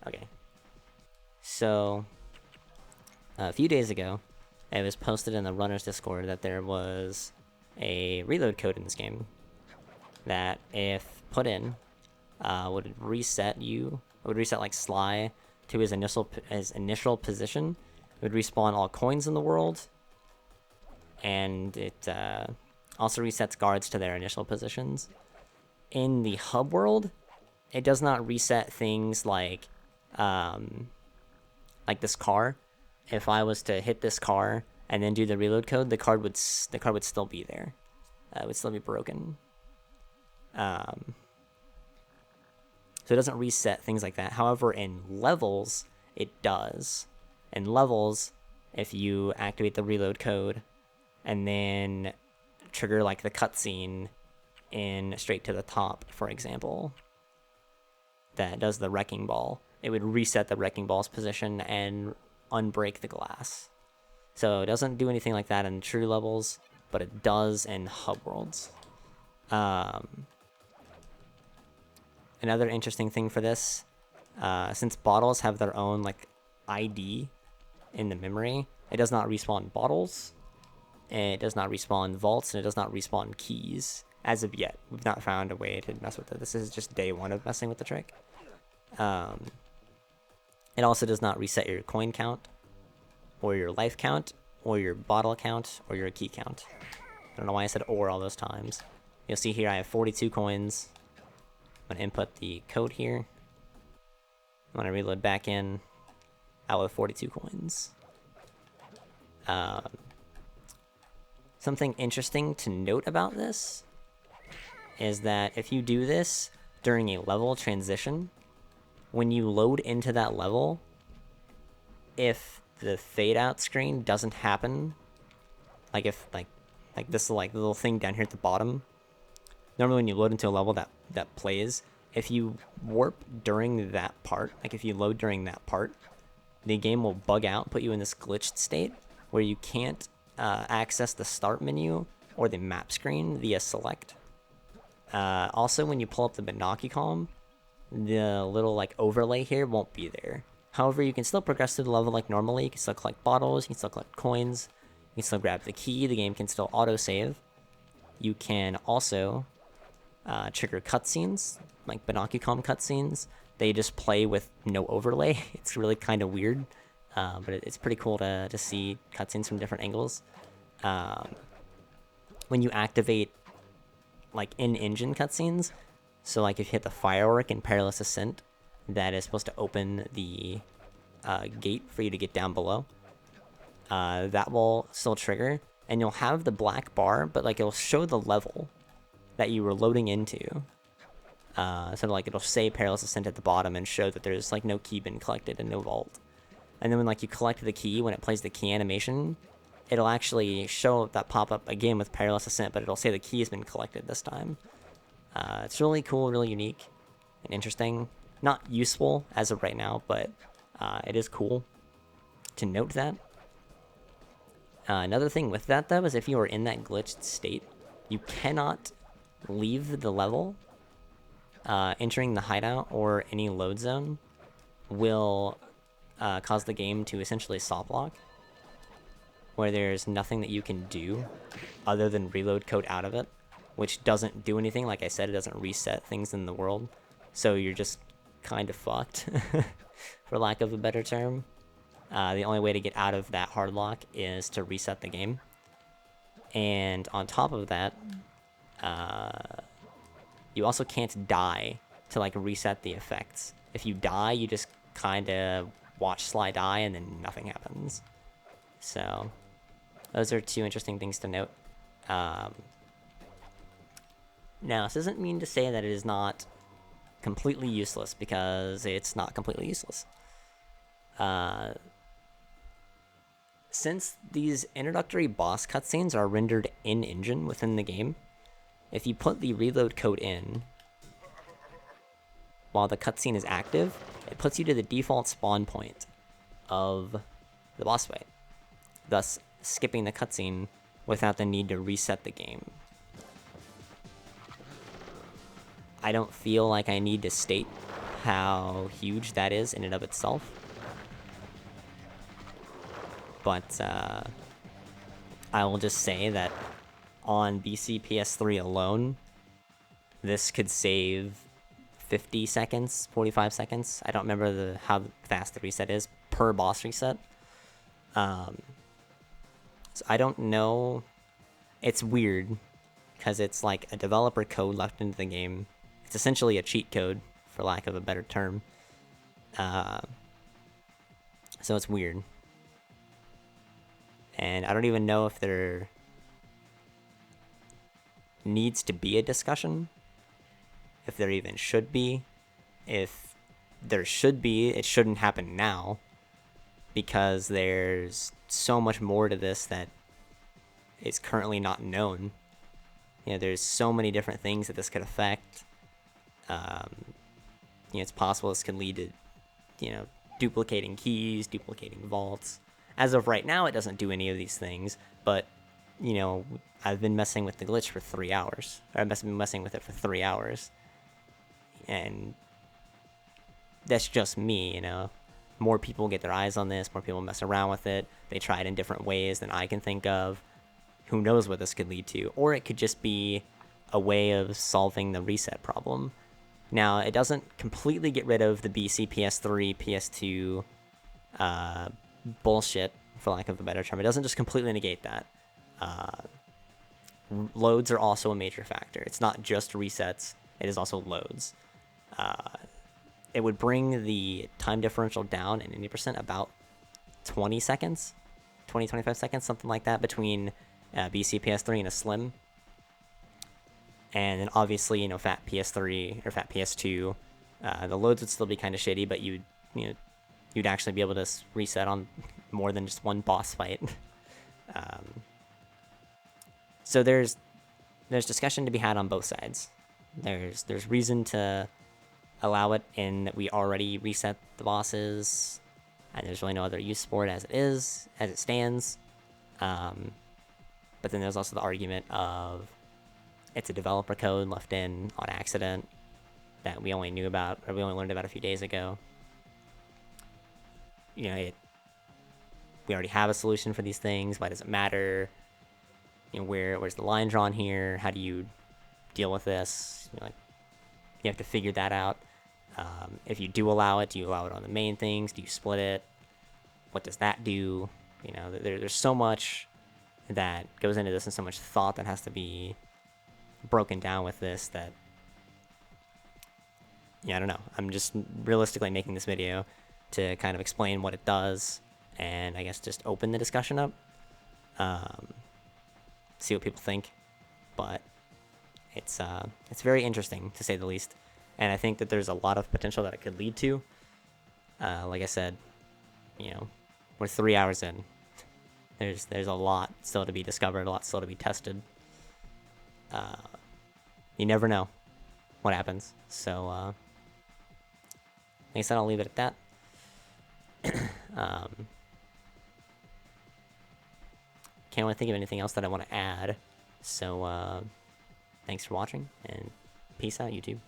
Okay. So, a few days ago, it was posted in the Runners Discord that there was a reload code in this game that, if put in, would reset like Sly to his initial position. It would respawn all coins in the world, and it also resets guards to their initial positions. In the hub world, it does not reset things like this car. If I was to hit this car and then do the reload code, the card would still be there. It would still be broken. So it doesn't reset things like that. However, in levels, it does. In levels, if you activate the reload code and then trigger like the cutscene in Straight to the Top, for example, that does the wrecking ball, it would reset the wrecking ball's position and unbreak the glass. So it doesn't do anything like that in true levels, but it does in hub worlds. Another interesting thing for this, since bottles have their own like ID in the memory, it does not respawn bottles, it does not respawn vaults, and it does not respawn keys as of yet. We've not found a way to mess with it. This is just day one of messing with the trick. It also does not reset your coin count, or your life count, or your bottle count, or your key count. I don't know why I said "or" all those times. You'll see here I have 42 coins. I'm going to input the code here. I'm going to reload back in, out with 42 coins. Something interesting to note about this is that if you do this during a level transition, when you load into that level, if the fade out screen doesn't happen, like if like this like little thing down here at the bottom, normally when you load into a level that plays, if you warp during that part, like if you load during that part, the game will bug out, put you in this glitched state where you can't access the start menu or the map screen via select. Also, when you pull up the Benaki column, the little like overlay here won't be there. However, you can still progress through the level like normally. You can still collect bottles, you can still collect coins, you can still grab the key, the game can still autosave. You can also trigger cutscenes, like Benaki column cutscenes. They just play with no overlay. It's really kind of weird, but it's pretty cool to see cutscenes from different angles. When you activate like in-engine cutscenes, so like if you hit the firework in Perilous Ascent, that is supposed to open the gate for you to get down below, that will still trigger, and you'll have the black bar, but like it'll show the level that you were loading into. So like it'll say Perilous Ascent at the bottom and show that there's like no key been collected and no vault. And then when like you collect the key, when it plays the key animation, it'll actually show that pop-up again with Perilous Ascent, but it'll say the key has been collected this time. It's really cool, really unique, and interesting. Not useful as of right now, but it is cool to note that. Another thing with that, though, is if you are in that glitched state, you cannot leave the level. Entering the hideout or any load zone will cause the game to essentially soft lock, where there's nothing that you can do other than reload code out of it, which doesn't do anything. Like I said, it doesn't reset things in the world, so you're just kind of fucked, for lack of a better term. The only way to get out of that hard lock is to reset the game. And on top of that, you also can't die to like reset the effects. If you die, you just kind of watch Sly die and then nothing happens. So those are two interesting things to note. Now, this doesn't mean to say that it is not completely useless, because it's not completely useless. Since these introductory boss cutscenes are rendered in-engine within the game, if you put the reload code in while the cutscene is active, it puts you to the default spawn point of the boss fight, thus skipping the cutscene without the need to reset the game. I don't feel like I need to state how huge that is in and of itself. But I will just say that on BC PS3 alone, this could save 50 seconds, 45 seconds. I don't remember how fast the reset is per boss reset. So I don't know. It's weird because it's like a developer code left into the game. It's essentially a cheat code, for lack of a better term. So it's weird. And I don't even know if there needs to be a discussion, if there even should be. If there should be, it shouldn't happen now, because there's so much more to this that is currently not known. There's so many different things that this could affect. It's possible this could lead to, duplicating keys, duplicating vaults. As of right now, it doesn't do any of these things, but, I've been messing with the glitch for 3 hours. I've been messing with it for 3 hours. And that's just me, More people get their eyes on this, more people mess around with it. They try it in different ways than I can think of. Who knows what this could lead to? Or it could just be a way of solving the reset problem. Now, it doesn't completely get rid of the BC, PS3, PS2 bullshit, for lack of a better term. It doesn't just completely negate that. Loads are also a major factor. It's not just resets, it is also loads. It would bring the time differential down in 80% about 20 seconds, 25 seconds, something like that, between BC, PS3 and a Slim. And then obviously, fat PS3 or fat PS2, the loads would still be kind of shitty, but you'd actually be able to reset on more than just one boss fight. So there's discussion to be had on both sides. There's reason to allow it in that we already reset the bosses, and there's really no other use for it as it stands. But then there's also the argument of it's a developer code left in on accident that we only knew about, or we only learned about a few days ago. We already have a solution for these things. Why does it matter? Where's the line drawn here? How do you deal with this? You have to figure that out. If you do allow it, do you allow it on the main things? Do you split it? What does that do? There's so much that goes into this and so much thought that has to be broken down with this that, I don't know. I'm just realistically making this video to kind of explain what it does and I guess just open the discussion up. See what people think. But it's very interesting, to say the least. And I think that there's a lot of potential that it could lead to. Like I said, we're 3 hours in. There's a lot still to be discovered, a lot still to be tested. You never know what happens. So, like I said, I'll leave it at that. Can't really think of anything else that I want to add. So, thanks for watching, and peace out, YouTube.